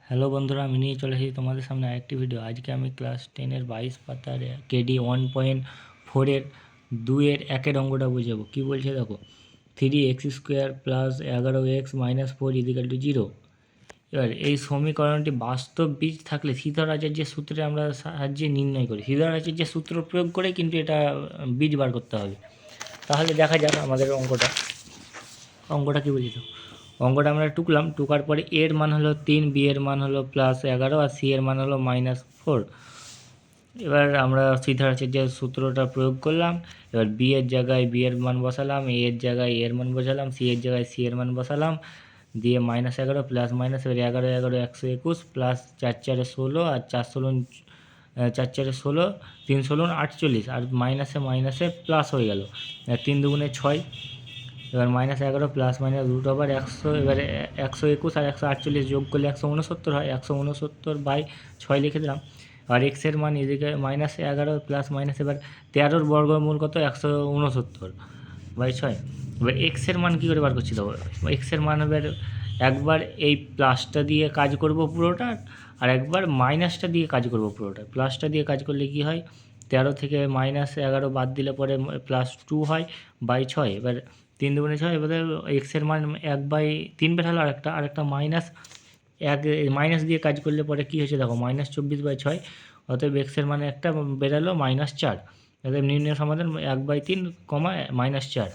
Hello বন্ধুরা, আমি নিয়ে চলে এসেছি তোমাদের সামনে আরেকটি ভিডিও। আজকে আমি ক্লাস 10-এর 22 পাতার কেডি 1.4-এর 2-এর 1-এর অঙ্কটা বুঝাবো। কী বলছে দেখো, 3x² প্লাস 11x-4 = 0। এবার এই সমীকরণটি বাস্তব বীজ থাকলে শ্রীধরাচার্যের সূত্রে আমরা সাহায্যে নির্ণয় করি। শ্রীধরাচার্যের সূত্র প্রয়োগ করে কিন্তু এটা বীজ বার করতে হবে। তাহলে দেখা যাক আমাদের অঙ্কটা কী বলছি। তো অঙ্কটা আমরা টুকার পরে এর মান হলো 3, বি এর মান হলো +11 আর সি এর মান হলো -4। এবার আমরা শ্রীধরাচার্যের সূত্রটা প্রয়োগ করলাম। এবার বি এর জায়গায় বি এর মান বসালাম, এ এর জায়গায় এর মান বসালাম, সি এর জায়গায় সি এর মান বসালাম, দিয়ে -11 প্লাস মাইনাস, এবার 11 121 প্লাস 4 4 16 আর 4 16 4 4 16 3 16 48 আর মাইনাসে প্লাস হয়ে গেল। 3 দুগুণে 6। এবার -11 প্লাস মাইনাস √100। এবারে 121 আর 148 যোগ করলে 169 হয়। 169/6 লিখে দিলাম। আর এক্সের মান এদিকে -11 প্লাস মাইনাস, এবার 13-র বর্গমূল কত, 169/6। এবার এক্সের মান কী করে বার করছি দেখো। এক্সের মান এবার একবার এই প্লাসটা দিয়ে কাজ করব পুরোটা, আর একবার মাইনাসটা দিয়ে কাজ করব পুরোটা। প্লাসটা দিয়ে কাজ করলে কি হয়, 13 থেকে -11 বাদ দিলে পরে +2 হয় /6। এবার 3 দুগুণে 6। এবারে এক্সের মান 1/3 বেরালো, আরেকটা মাইনাস দিয়ে কাজ করলে পরে কী হয়েছে দেখো, -24/6। অতএব এক্সের মানে একটা বেরালো -4। অতএব নির্ণয় সমাধান 1/3, -4।